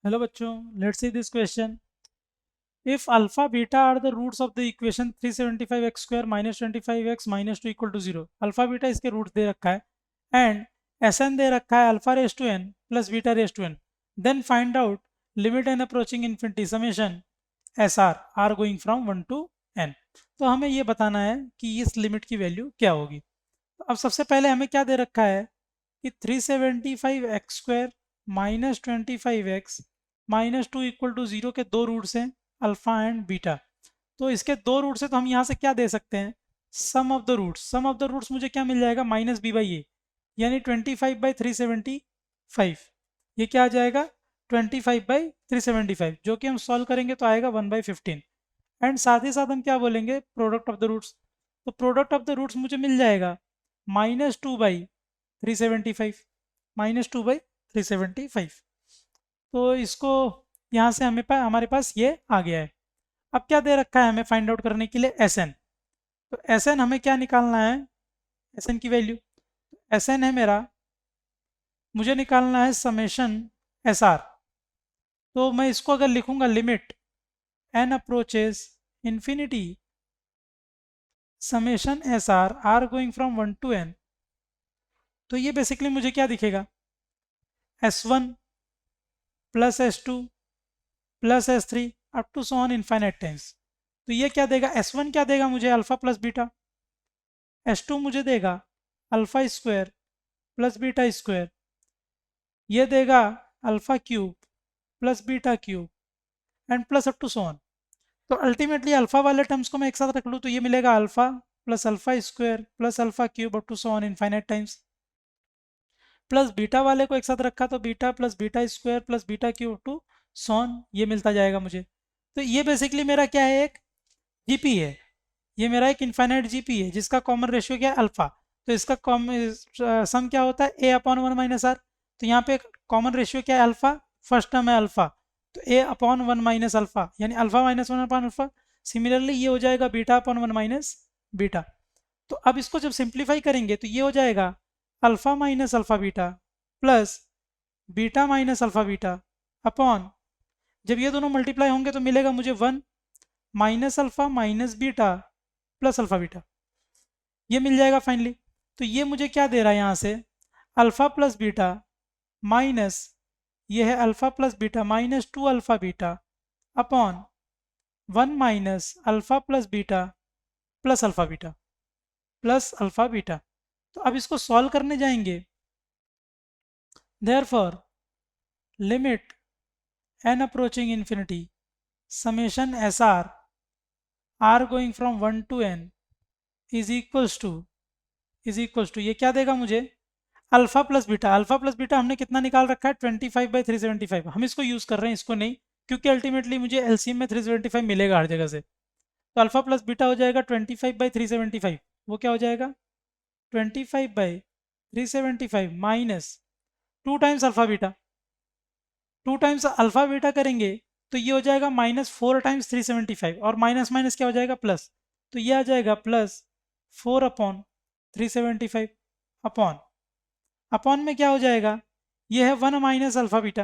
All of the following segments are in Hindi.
हेलो बच्चों, let's see this question. If alpha beta are the roots of the equation 375x square minus 25x minus 2 equal to 0. Alpha beta इसके रूट दे रखा है एंड एस एन दे रखा है alpha raise to N plus beta raise to N. Then find out limit N approaching infinity summation S R R going from 1 to N. तो हमें ये बताना है कि इस लिमिट की वैल्यू क्या होगी. तो अब सबसे पहले हमें क्या दे रखा है कि 375x square minus 25x minus 2 equal to 0 के दो रूट्स हैं, अल्फा एंड बीटा. तो इसके दो रूट्स है तो हम यहाँ से क्या दे सकते हैं, some of the roots. Some of the roots मुझे क्या मिल जाएगा, माइनस बी बाई ए, यानी 25/375. ये क्या आ जाएगा, 25/375, जो कि हम सॉल्व करेंगे तो आएगा 1/15. एंड साथ ही साथ हम क्या बोलेंगे, प्रोडक्ट ऑफ द रूट्स. तो प्रोडक्ट ऑफ द रूट्स मुझे मिल जाएगा -2/375, -2/375. तो इसको यहाँ से हमारे पास ये आ गया है. अब क्या दे रखा है हमें फाइंड आउट करने के लिए, एस एन. तो एस एन हमें क्या निकालना है, एस एन की वैल्यू. एस एन है मेरा, मुझे निकालना है समेशन एस आर. तो मैं इसको अगर लिखूंगा limit N approaches infinity summation S R R going from 1 to N. तो ये बेसिकली मुझे क्या दिखेगा, S1 plus S2 plus S3 up to so on infinite times. तो ये क्या देगा, S1 क्या देगा मुझे, अल्फा प्लस बीटा. S2 मुझे देगा alpha square plus beta square. ये देगा alpha cube plus beta cube and plus up to so on. तो अल्टीमेटली अल्फा वाले टर्म्स को मैं एक साथ रख लूँ तो ये मिलेगा alpha plus alpha square plus alpha cube up to so on infinite times. Plus beta वाले को एक साथ रखा तो beta plus beta square plus beta cube to so on, ये मिलता जाएगा मुझे. तो ये बेसिकली मेरा क्या है, एक जीपी है. ये मेरा एक इनफाइनाइट जीपी है जिसका कॉमन रेशियो क्या है, अल्फा. तो इसका सम क्या होता है, ए अपॉन 1 माइनस आर. तो यहाँ पे कॉमन रेशियो क्या है, अल्फा. फर्स्ट टर्म है अल्फा, तो ए अपॉन 1 माइनस अल्फा यानी alpha minus 1 upon alpha. Similarly ये हो जाएगा बीटा अपॉन 1 माइनस बीटा. तो अब इसको जब सिंप्लीफाई करेंगे तो ये हो जाएगा alpha minus alpha beta plus beta minus alpha beta upon, जब ये दोनों मल्टीप्लाई होंगे तो मिलेगा मुझे 1 minus alpha minus beta plus alpha beta. ये मिल जाएगा फाइनली. तो ये मुझे क्या दे रहा है यहाँ से, अल्फा प्लस बीटा माइनस, ये है alpha plus beta minus 2 alpha beta upon 1 minus alpha plus beta plus alpha beta plus alpha beta. तो अब इसको सॉल्व करने जाएंगे. Therefore limit N approaching infinity summation S R R going from 1 to N is equals to ये क्या देगा मुझे, alpha plus beta. Alpha plus beta हमने कितना निकाल रखा है, 25/375. हम इसको यूज़ कर रहे हैं, इसको नहीं, क्योंकि अल्टीमेटली मुझे एलसीएम में 375 मिलेगा हर जगह से. तो अल्फा प्लस बीटा हो जाएगा 25/375. वो क्या हो जाएगा, 25/375 minus 2 times alpha beta. 2 times alpha beta करेंगे तो ये हो जाएगा -4 टाइम्स 375 और माइनस माइनस क्या हो जाएगा प्लस. तो ये आ जाएगा प्लस 4 अपॉन 375 अपॉन, अपॉन में क्या हो जाएगा, ये है 1 minus alpha beta,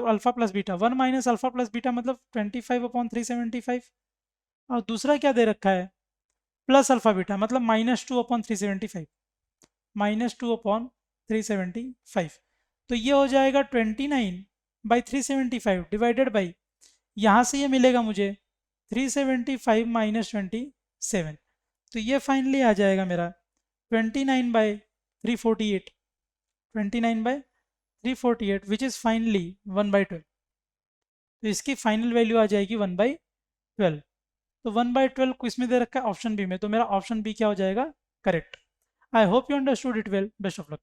alpha plus beta. 1 minus alpha plus beta मतलब 25/375. और दूसरा क्या दे रखा है, प्लस अल्फा बीटा मतलब -2/375, -2/375. तो ये हो जाएगा 29/375 डिवाइडेड बाई, यहाँ से ये मिलेगा मुझे 375 माइनस 27. तो ये फाइनली आ जाएगा मेरा 29/348, 29/348 विच इज़ फाइनली 1/12. तो इसकी फाइनल वैल्यू आ जाएगी 1/12. तो 1/12 को इसमें दे रखा है ऑप्शन बी में, तो मेरा ऑप्शन बी क्या हो जाएगा, correct. I hope you understood it well. Best of luck.